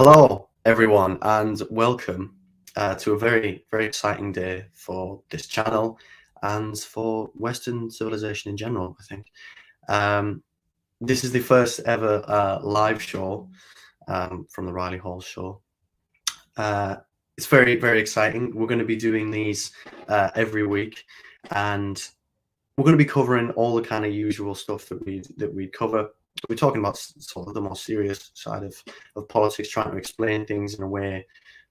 Hello, everyone, and welcome to a very, very exciting day for this channel and for Western civilization in general, I think. Um, this is the first ever live show from the Riley Hall show. It's very, very exciting. We're going to be doing these every week, and we're going to be covering all the kind of usual stuff that we cover. We're talking about sort of the more serious side of politics, trying to explain things in a way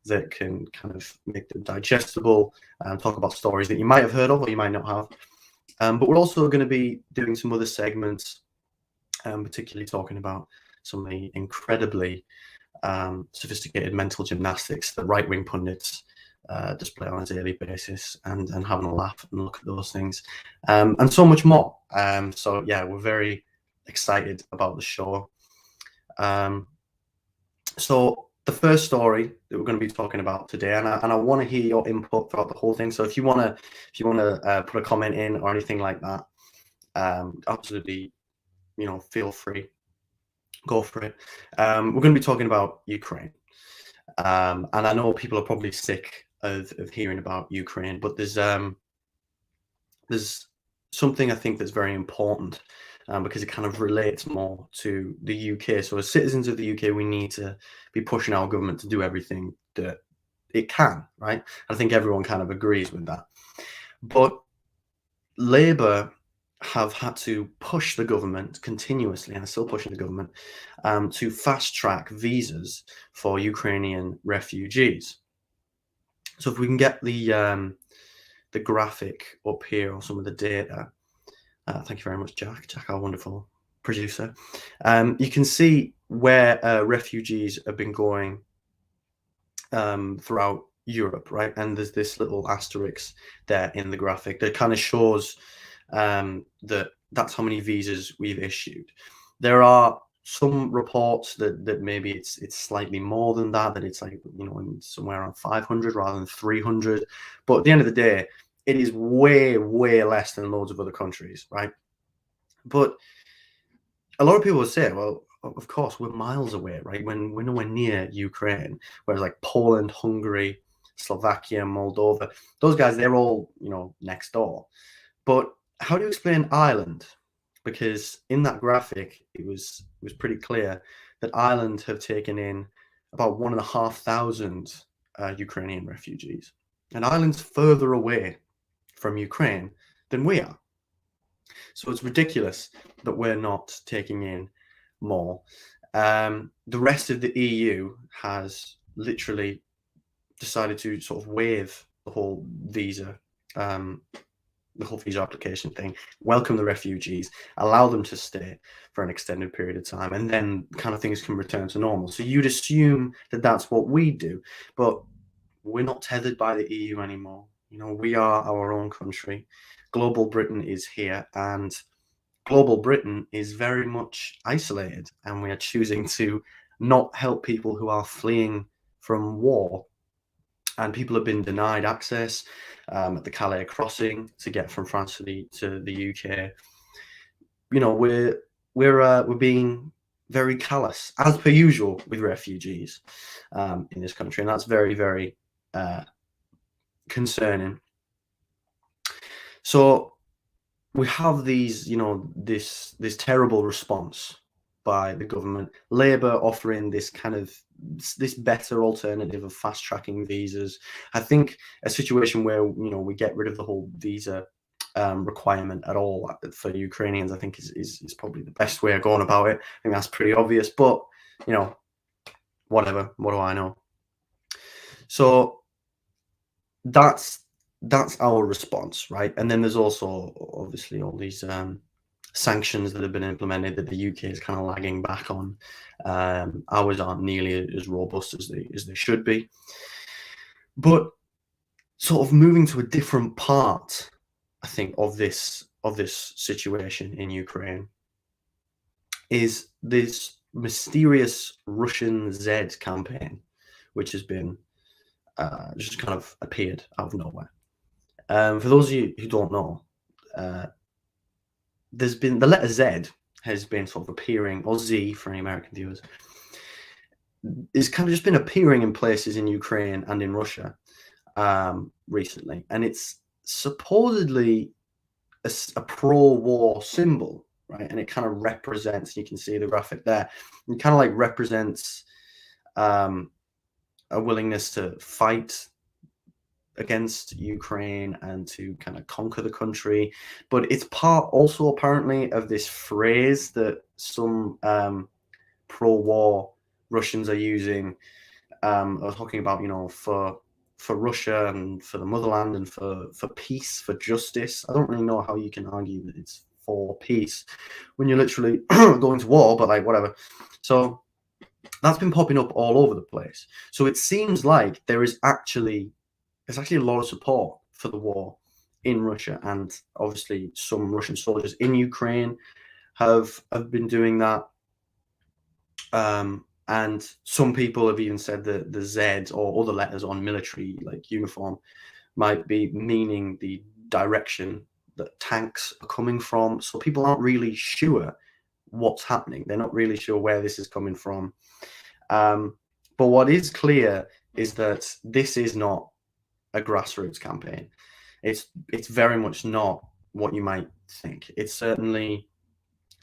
that can kind of make them digestible and talk about stories that you might have heard of or you might not have. But we're also going to be doing some other segments, particularly talking about some of the incredibly sophisticated mental gymnastics that right-wing pundits display on a daily basis, and having a laugh and look at those things, and so much more. So yeah, we're very excited about the show. So the first story that we're going to be talking about today, and I want to hear your input throughout the whole thing. So if you want to put a comment in or anything like that, absolutely, feel free, go for it. We're going to be talking about Ukraine, and I know people are probably sick of hearing about Ukraine, but there's something I think that's very important, because it kind of relates more to the UK. So as citizens of the UK, we need to be pushing our government to do everything that it can, right? I think everyone kind of agrees with that. But Labour have had to push the government continuously, and are still pushing the government, to fast track visas for Ukrainian refugees. So if we can get the graphic up here, or some of the data. Thank you very much, Jack. Jack, our wonderful producer. You can see where refugees have been going throughout Europe, right? And there's this little asterisk there in the graphic that kind of shows that that's how many visas we've issued. There are some reports that maybe it's slightly more than that it's like, somewhere around 500 rather than 300. But at the end of the day, it is way, way less than loads of other countries, right? But a lot of people will say, well, of course, we're miles away, right? When we're nowhere near Ukraine, whereas like Poland, Hungary, Slovakia, Moldova, those guys, they're all, next door. But how do you explain Ireland? Because in that graphic, it was pretty clear that Ireland have taken in about 1,500 Ukrainian refugees. And Ireland's further away from Ukraine than we are. So it's ridiculous that we're not taking in more. The rest of the EU has literally decided to sort of waive the whole visa application thing, welcome the refugees, allow them to stay for an extended period of time, and then kind of things can return to normal. So you'd assume that that's what we do, but we're not tethered by the EU anymore. We are our own country. Global Britain is here, and Global Britain is very much isolated, and we are choosing to not help people who are fleeing from war. And people have been denied access at the Calais crossing to get from France to the UK. We're being very callous, as per usual, with refugees in this country, and that's very, very concerning. So we have these, this terrible response by the government. Labour offering this better alternative of fast tracking visas. I think a situation where we get rid of the whole visa requirement at all for Ukrainians, I think is probably the best way of going about it. I think that's pretty obvious, but whatever. What do I know? So that's our response, right? And then there's also obviously all these sanctions that have been implemented that the UK is kind of lagging back on. Ours aren't nearly as robust as they should be. But sort of moving to a different part, I think, of this situation in Ukraine is this mysterious Russian Z campaign, which has been just kind of appeared out of nowhere. For those of you who don't know, there's been the letter Z has been sort of appearing, or Z for any American viewers, is kind of just been appearing in places in Ukraine and in Russia recently, and it's supposedly a pro-war symbol, right? And it kind of represents, you can see the graphic there, it kind of like represents a willingness to fight against Ukraine and to kind of conquer the country. But it's part also apparently of this phrase that some pro-war Russians are using, are talking about, for Russia and for the motherland and for peace, for justice. I don't really know how you can argue that it's for peace when you're literally going to war, but like whatever. So that's been popping up all over the place. So it seems like there's actually a lot of support for the war in Russia, and obviously some Russian soldiers in Ukraine have been doing that. And some people have even said that the Z or other letters on military like uniform might be meaning the direction that tanks are coming from. So people aren't really sure what's happening. They're not really sure where this is coming from. But what is clear is that this is not a grassroots campaign. It's very much not what you might think. It's certainly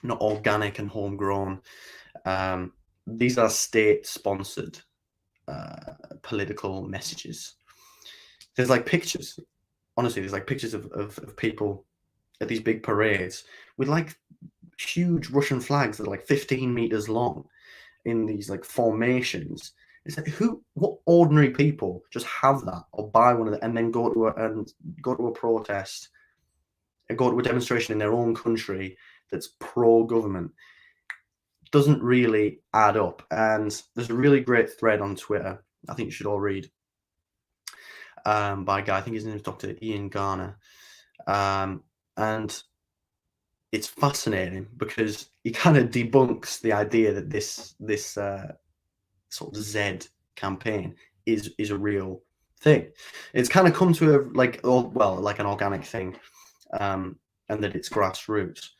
not organic and homegrown. These are state-sponsored political messages. There's like pictures, honestly, there's like pictures of people at these big parades with like huge Russian flags that are like 15 meters long in these like formations. It's like what ordinary people just have that or buy one of them and then go to a protest and go to a demonstration in their own country that's pro-government? Doesn't really add up. And there's a really great thread on Twitter I think you should all read, by a guy, I think his name is Dr. Ian Garner. And it's fascinating because he kind of debunks the idea that this sort of Z campaign is a real thing. It's kind of come to like an organic thing, and that it's grassroots.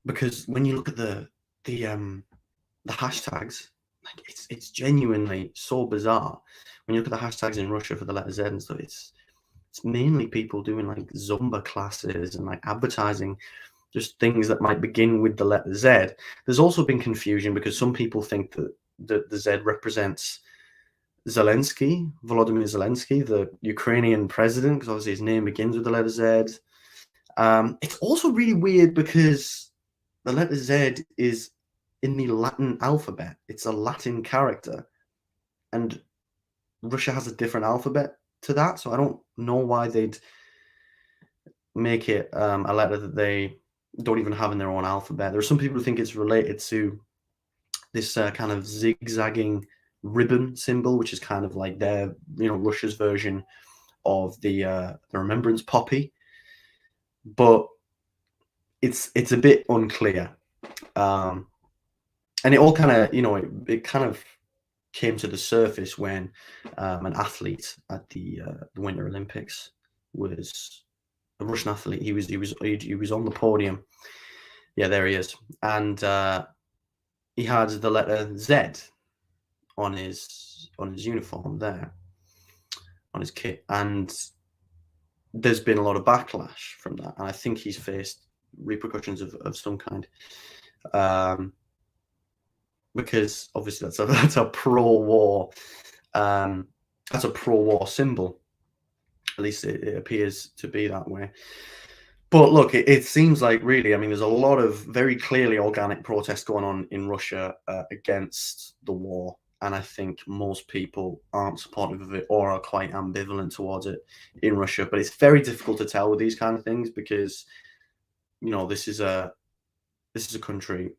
Because when you look at the hashtags, like it's genuinely so bizarre. When you look at the hashtags in Russia for the letter Z and stuff, it's mainly people doing like Zumba classes and like advertising just things that might begin with the letter Z. There's also been confusion because some people think that the Z represents Volodymyr Zelensky, the Ukrainian president, because obviously his name begins with the letter Z. It's also really weird because the letter Z is in the Latin alphabet. It's a Latin character, and Russia has a different alphabet to that, so I don't know why they'd make it a letter that they don't even have in their own alphabet. There are some people who think it's related to this kind of zigzagging ribbon symbol, which is kind of like their, Russia's version of the remembrance poppy, but it's a bit unclear. And it all kind of, it kind of came to the surface when an athlete at the Winter Olympics was a Russian athlete. He was on the podium. Yeah, there he is, and he had the letter Z on his uniform there, on his kit, and there's been a lot of backlash from that, and I think he's faced repercussions of some kind. Because obviously that's a pro-war symbol. At least it appears to be that way. But look, it seems like really, there's a lot of very clearly organic protests going on in Russia against the war, and I think most people aren't supportive of it or are quite ambivalent towards it in Russia. But it's very difficult to tell with these kind of things because, this is a country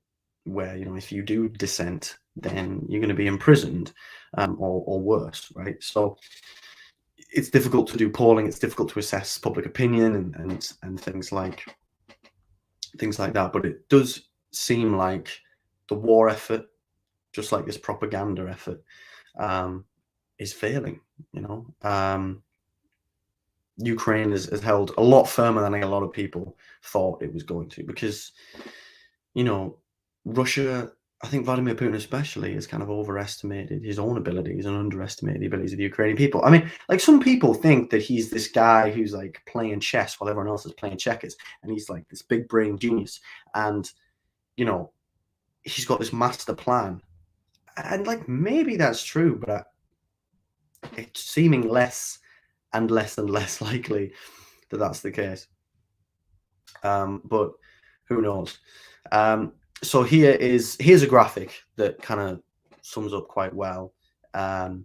where, if you do dissent, then you're going to be imprisoned, or worse, right? So it's difficult to do polling. It's difficult to assess public opinion and things like that. But it does seem like the war effort, just like this propaganda effort, is failing. Ukraine has held a lot firmer than a lot of people thought it was going to, because Russia I think Vladimir Putin especially has kind of overestimated his own abilities and underestimated the abilities of the Ukrainian people. I mean, like, some people think that he's this guy who's like playing chess while everyone else is playing checkers, and he's like this big brain genius, and you know, he's got this master plan. And like, maybe that's true, but it's seeming less and less and less likely that that's the case. But who knows? So here's a graphic that kind of sums up quite well, and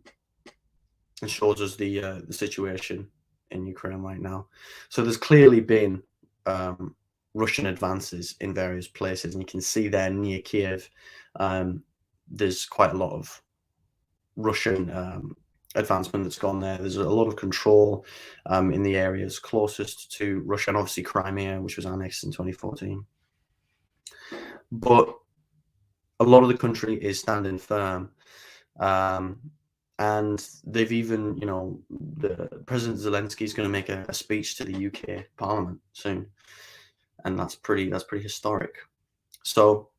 shows us the situation in Ukraine right now. So there's clearly been Russian advances in various places, and you can see there near Kiev, there's quite a lot of Russian advancement that's gone there. There's a lot of control in the areas closest to Russia, and obviously Crimea, which was annexed in 2014. But a lot of the country is standing firm. And they've even, the President Zelensky is going to make a speech to the UK Parliament soon, and that's pretty historic. So,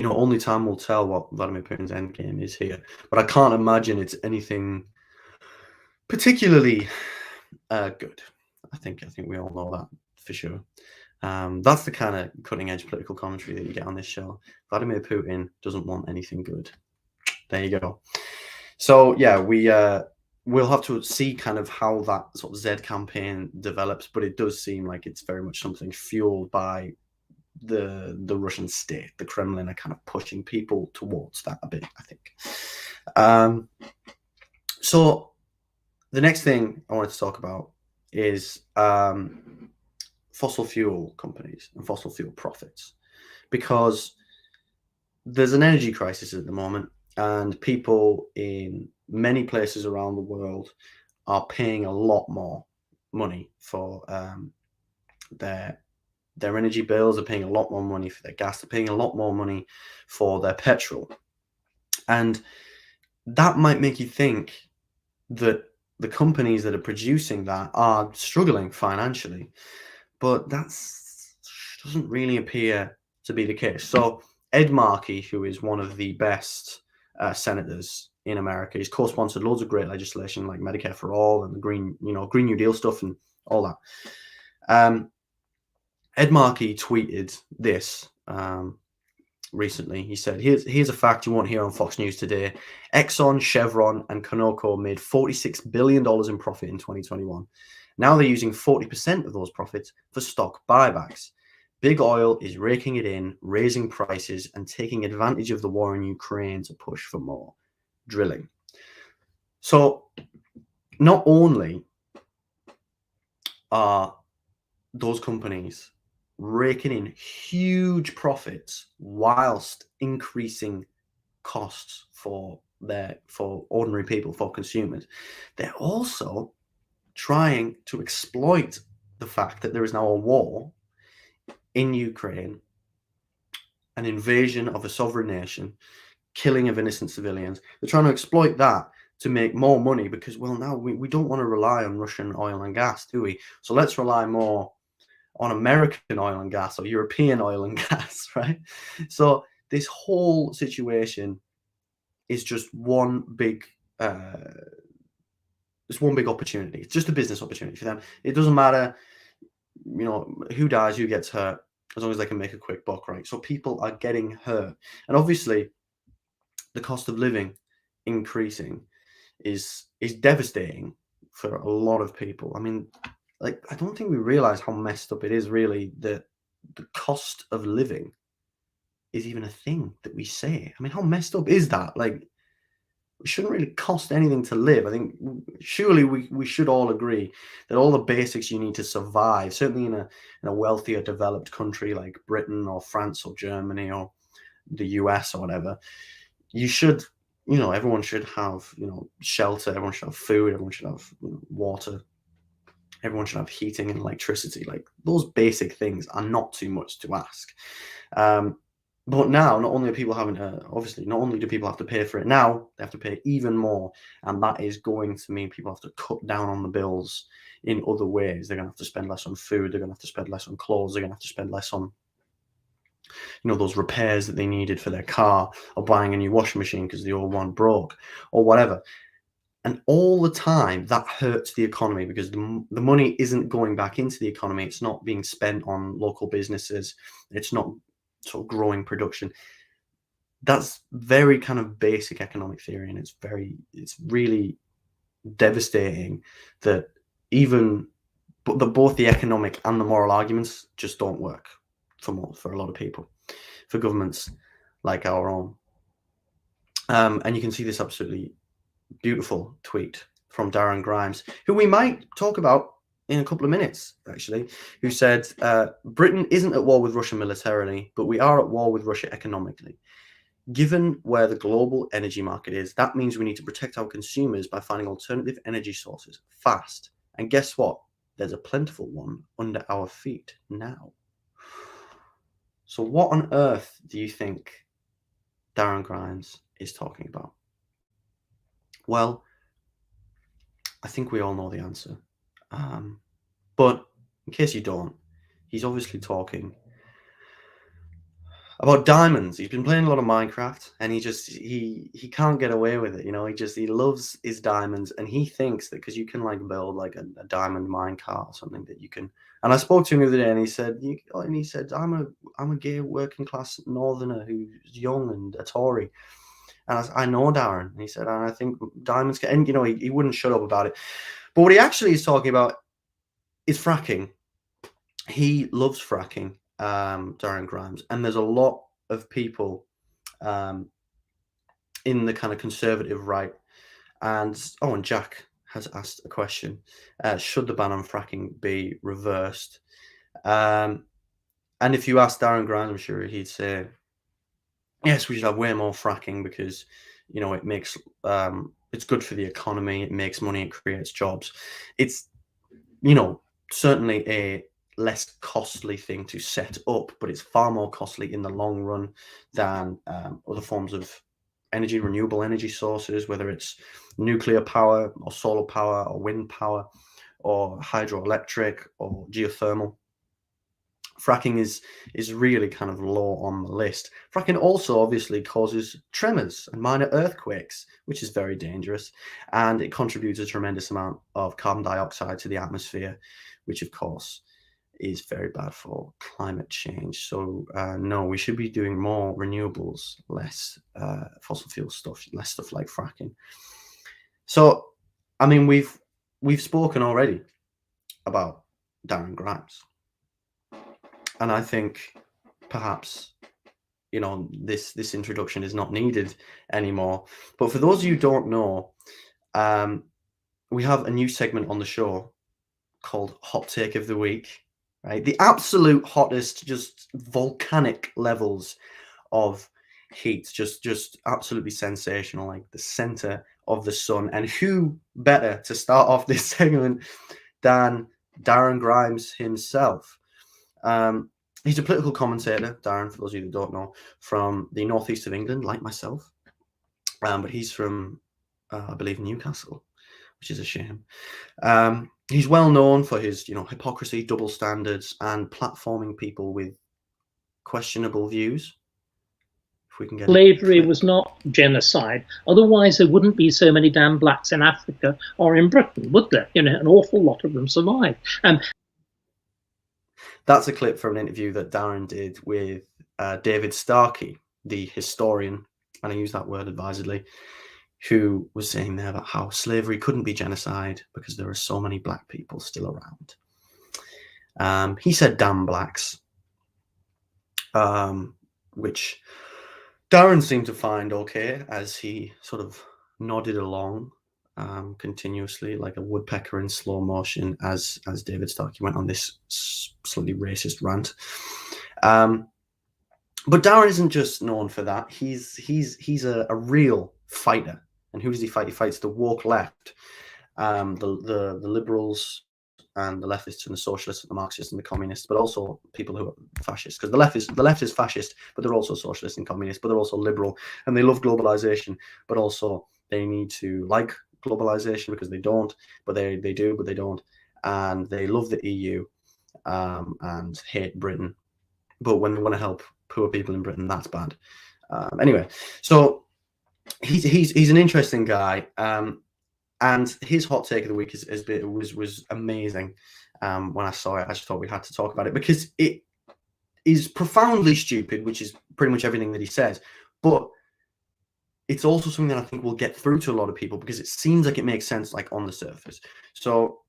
only time will tell what Vladimir Putin's endgame is here. But I can't imagine it's anything particularly good. I think we all know that for sure. That's the kind of cutting-edge political commentary that you get on this show. Vladimir Putin doesn't want anything good. There you go. So yeah, we'll have to see kind of how that sort of Z campaign develops, but it does seem like it's very much something fueled by the Russian state. The Kremlin are kind of pushing people towards that a bit, I think. So the next thing I wanted to talk about is fossil fuel companies and fossil fuel profits, because there's an energy crisis at the moment, and people in many places around the world are paying a lot more money for their energy bills. They're paying a lot more money for their gas. They're paying a lot more money for their petrol. And that might make you think that the companies that are producing that are struggling financially, but that doesn't really appear to be the case. So Ed Markey, who is one of the best senators in America, he's co-sponsored loads of great legislation like Medicare for All and the Green New Deal stuff and all that. Ed Markey tweeted this recently. He said, here's a fact you won't hear on Fox News today. Exxon, Chevron, and Conoco made $46 billion in profit in 2021. Now they're using 40% of those profits for stock buybacks. Big oil is raking it in, raising prices, and taking advantage of the war in Ukraine to push for more drilling. So not only are those companies raking in huge profits whilst increasing costs for ordinary people, for consumers, they're also trying to exploit the fact that there is now a war in Ukraine, an invasion of a sovereign nation, killing of innocent civilians. They're trying to exploit that to make more money, because, well, now we don't want to rely on Russian oil and gas, do we? So let's rely more on American oil and gas or European oil and gas, right? So this whole situation is just one big opportunity. It's just a business opportunity for them. It doesn't matter, who dies, who gets hurt, as long as they can make a quick buck, right? So people are getting hurt. And obviously the cost of living increasing is devastating for a lot of people. I mean, like, I don't think we realize how messed up it is, really, that the cost of living is even a thing that we say. I mean, how messed up is that? Like, it shouldn't really cost anything to live. I think surely we should all agree that all the basics you need to survive, certainly in a wealthier, developed country like Britain or France or Germany or the US or whatever, you should, everyone should have, shelter, everyone should have food, everyone should have water, everyone should have heating and electricity. Like, those basic things are not too much to ask. But now, not only are people having to, obviously, not only do people have to pay for it now, they have to pay even more. And that is going to mean people have to cut down on the bills in other ways. They're going to have to spend less on food. They're going to have to spend less on clothes. They're going to have to spend less on those repairs that they needed for their car, or buying a new washing machine because the old one broke, or whatever. And all the time that hurts the economy, because the money isn't going back into the economy. It's not being spent on local businesses. It's not sort of growing production. That's very kind of basic economic theory, and it's really devastating that both the economic and the moral arguments just don't work for a lot of people, for governments like our own. And you can see this absolutely beautiful tweet from Darren Grimes, who we might talk about in a couple of minutes, actually, who said, Britain isn't at war with Russia militarily, but we are at war with Russia economically. Given where the global energy market is, that means we need to protect our consumers by finding alternative energy sources fast. And guess what? There's a plentiful one under our feet now. So what on earth do you think Darren Grimes is talking about? Well, I think we all know the answer. But in case you don't, he's obviously talking about diamonds. He's been playing a lot of Minecraft, and he can't get away with it. He loves his diamonds, and he thinks that because you can like build like a diamond minecart or something that you can. And I spoke to him the other day, and he said, I'm a gay working class northerner who's young and a Tory. And I know, Darren. And he said, and I think diamonds can, and he wouldn't shut up about it. But what he actually is talking about is fracking. He loves fracking, Darren Grimes, and there's a lot of people in the kind of conservative right. And Jack has asked a question: should the ban on fracking be reversed? And if you ask Darren Grimes, I'm sure he'd say, yes, we should have way more fracking because it makes it's good for the economy. It makes money. It creates jobs. It's certainly a less costly thing to set up, but it's far more costly in the long run than other forms of energy, renewable energy sources, whether it's nuclear power or solar power or wind power or hydroelectric or geothermal. Fracking is really kind of low on the list. Fracking also obviously causes tremors and minor earthquakes, which is very dangerous, and it contributes a tremendous amount of carbon dioxide to the atmosphere, which of course is very bad for climate change. So no, we should be doing more renewables, less fossil fuel stuff, less stuff like fracking. So, I mean, we've spoken already about Darren Grimes. And I think perhaps, this introduction is not needed anymore. But for those of you who don't know, we have a new segment on the show called Hot Take of the Week, right? The absolute hottest, just volcanic levels of heat, just absolutely sensational, like the center of the sun. And who better to start off this segment than Darren Grimes himself? He's a political commentator, Darren, for those of you that don't know, from the northeast of England, like myself. But he's from, I believe, Newcastle, which is a shame. He's well known for his, hypocrisy, double standards, and platforming people with questionable views. If we can get slavery was not genocide. Otherwise, there wouldn't be so many damn blacks in Africa or in Britain, would there? An awful lot of them survived. That's a clip from an interview that Darren did with David Starkey, the historian, and I use that word advisedly, who was saying there about how slavery couldn't be genocide because there are so many black people still around. He said damn blacks, which Darren seemed to find okay as he sort of nodded along continuously like a woodpecker in slow motion as David Starkey went on this slightly racist rant. But Darren isn't just known for that. He's a real fighter. And who does he fight? He fights the woke left, the liberals and the leftists and the socialists and the Marxists and the communists, but also people who are fascists. Because the left is fascist, but they're also socialist and communist, but they're also liberal, and they love globalization, but also they need to like globalization because they don't, but they do, but they don't, and they love the EU and hate Britain. But when they want to help poor people in Britain. That's bad. Anyway, so he's an interesting guy, and his hot take of the week was amazing. When I saw it, I just thought we had to talk about it because it is profoundly stupid, which is pretty much everything that he says, but it's also something that I think will get through to a lot of people because it seems like it makes sense, like on the surface. So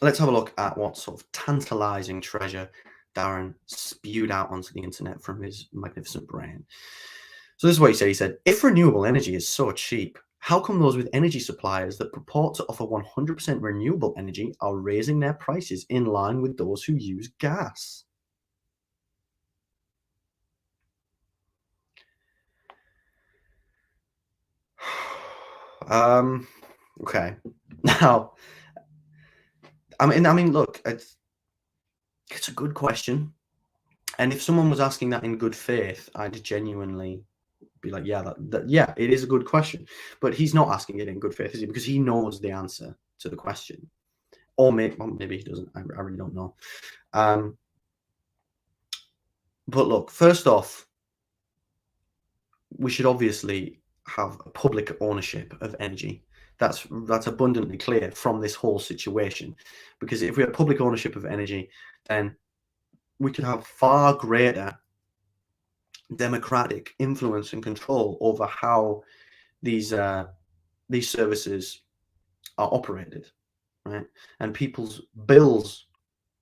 let's have a look at what sort of tantalizing treasure Darren spewed out onto the internet from his magnificent brain. So this is what he said. He said, if renewable energy is so cheap, how come those with energy suppliers that purport to offer 100% renewable energy are raising their prices in line with those who use gas? Okay. Now, I mean, look, it's a good question. And if someone was asking that in good faith, I'd genuinely be like, yeah, yeah, it is a good question. But he's not asking it in good faith, is he? Because he knows the answer to the question. Or maybe he doesn't. I really don't know. But look, first off, we should obviously have public ownership of energy. That's abundantly clear from this whole situation. Because if we have public ownership of energy, then we could have far greater democratic influence and control over how these services are operated, right? And people's bills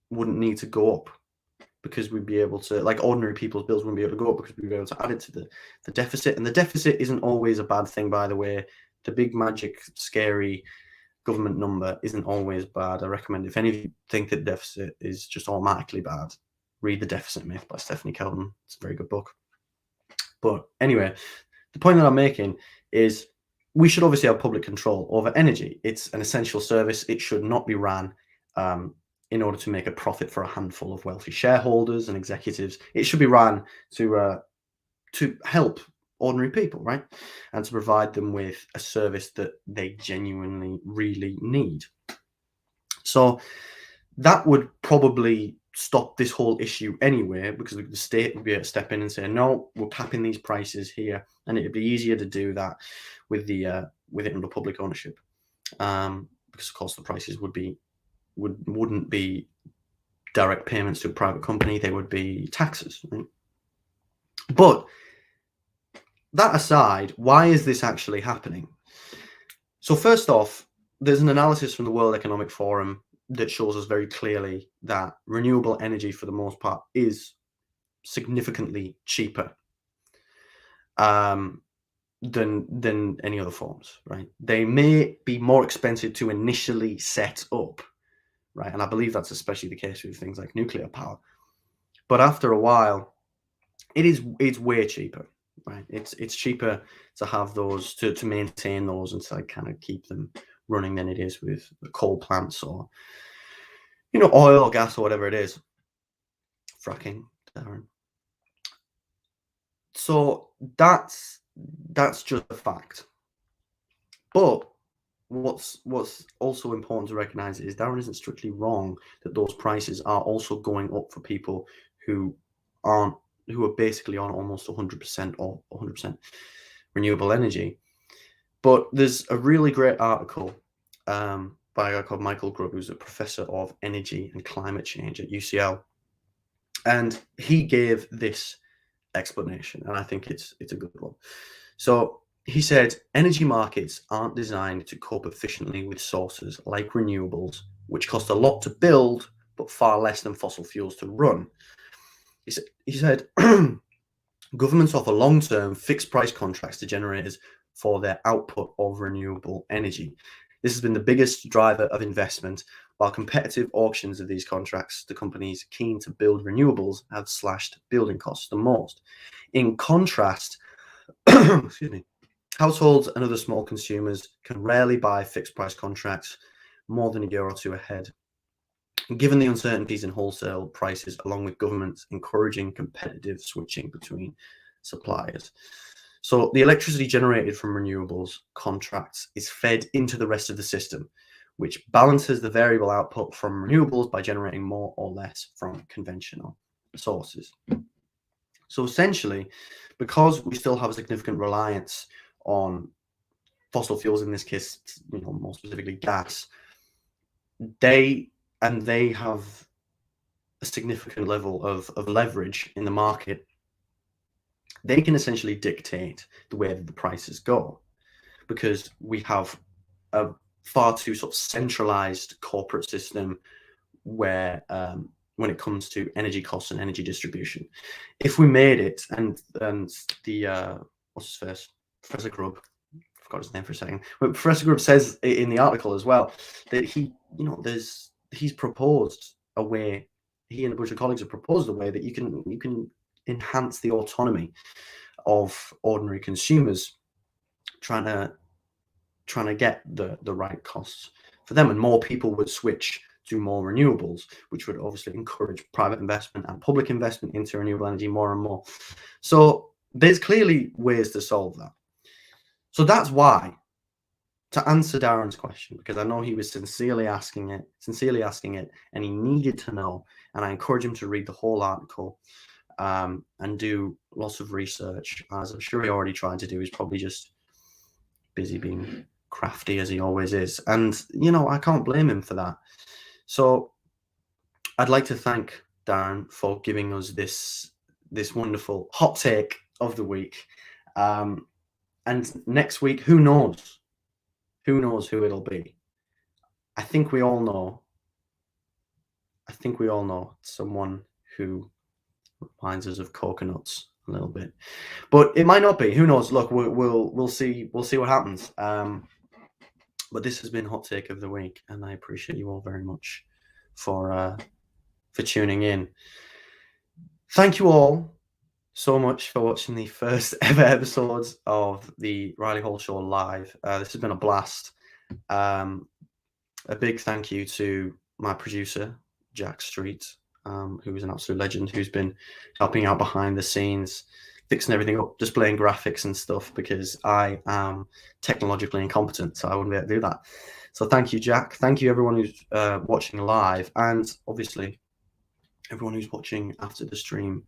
wouldn't need to go up because we'd be able to, like ordinary people's bills wouldn't be able to go up because we'd be able to add it to the deficit. And the deficit isn't always a bad thing, by the way. The big magic scary government number isn't always bad. I recommend, if any of you think that deficit is just automatically bad, read The Deficit Myth by Stephanie Kelton. It's a very good book. But anyway, the point that I'm making is we should obviously have public control over energy. It's an essential service. It should not be ran in order to make a profit for a handful of wealthy shareholders and executives. It should be ran to help ordinary people, right? And to provide them with a service that they genuinely really need. So that would probably stop this whole issue anyway, because the state would be able to step in and say, no, we're capping these prices here, and it'd be easier to do that with it under public ownership, because of course the prices wouldn't be direct payments to a private company; they would be taxes. Right? But that aside, why is this actually happening? So first off, there's an analysis from the World Economic Forum that shows us very clearly that renewable energy, for the most part, is significantly cheaper than any other forms, right? They may be more expensive to initially set up, right? And I believe that's especially the case with things like nuclear power. But after a while, it's way cheaper, right? It's cheaper to have those, to maintain those and to like kind of keep them running than it is with the coal plants or, oil or gas or whatever it is. Fracking, Darren. So that's just a fact. But what's also important to recognize is Darren isn't strictly wrong that those prices are also going up for people who are basically on almost 100% or 100% renewable energy. But there's a really great article by a guy called Michael Grubb, who's a professor of energy and climate change at UCL, and he gave this explanation, and I think it's a good one. So he said, energy markets aren't designed to cope efficiently with sources like renewables, which cost a lot to build but far less than fossil fuels to run. He said governments offer long-term fixed price contracts to generators for their output of renewable energy. This has been the biggest driver of investment, while competitive auctions of these contracts to companies keen to build renewables have slashed building costs the most. In contrast, excuse me, households and other small consumers can rarely buy fixed price contracts more than a year or two ahead. Given the uncertainties in wholesale prices, along with governments encouraging competitive switching between suppliers. So the electricity generated from renewables contracts is fed into the rest of the system, which balances the variable output from renewables by generating more or less from conventional sources. So essentially, because we still have a significant reliance on fossil fuels, in this case, more specifically gas, they have a significant level of leverage in the market. They can essentially dictate the way that the prices go, because we have a far too sort of centralized corporate system where when it comes to energy costs and energy distribution. If we made it, and the what's his face, Professor Grubb, I forgot his name for a second, but Professor Grubb says in the article as well that he's proposed a way, he and a bunch of colleagues have proposed a way that you can enhance the autonomy of ordinary consumers, trying to get the right costs for them, and more people would switch to more renewables, which would obviously encourage private investment and public investment into renewable energy more and more. So there's clearly ways to solve that. So that's why, to answer Darren's question, because I know he was sincerely asking it, and he needed to know, and I encourage him to read the whole article and do lots of research, as I'm sure he already tried to do. He's probably just busy being crafty, as he always is, and I can't blame him for that. So I'd like to thank Darren for giving us this wonderful hot take of the week. And next week, who knows who it'll be. I think we all know someone who reminds us of coconuts a little bit, but it might not be. Who knows? Look, we'll see what happens. But this has been Hot Take of the Week, and I appreciate you all very much for tuning in. Thank you all so much for watching the first ever episodes of the Riley Hall Show live. This has been a blast. A big thank you to my producer, Jack Street, who is an absolute legend, who's been helping out behind the scenes, fixing everything up, displaying graphics and stuff, because I am technologically incompetent, so I wouldn't be able to do that. So thank you, Jack. Thank you, everyone who's watching live, and obviously everyone who's watching after the stream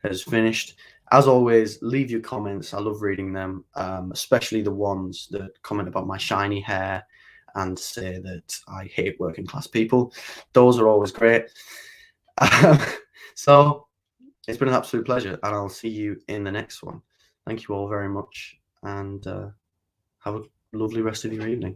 has finished. As always, leave your comments. I love reading them, especially the ones that comment about my shiny hair and say that I hate working class people. Those are always great. So it's been an absolute pleasure, and I'll see you in the next one. Thank you all very much, and have a lovely rest of your evening.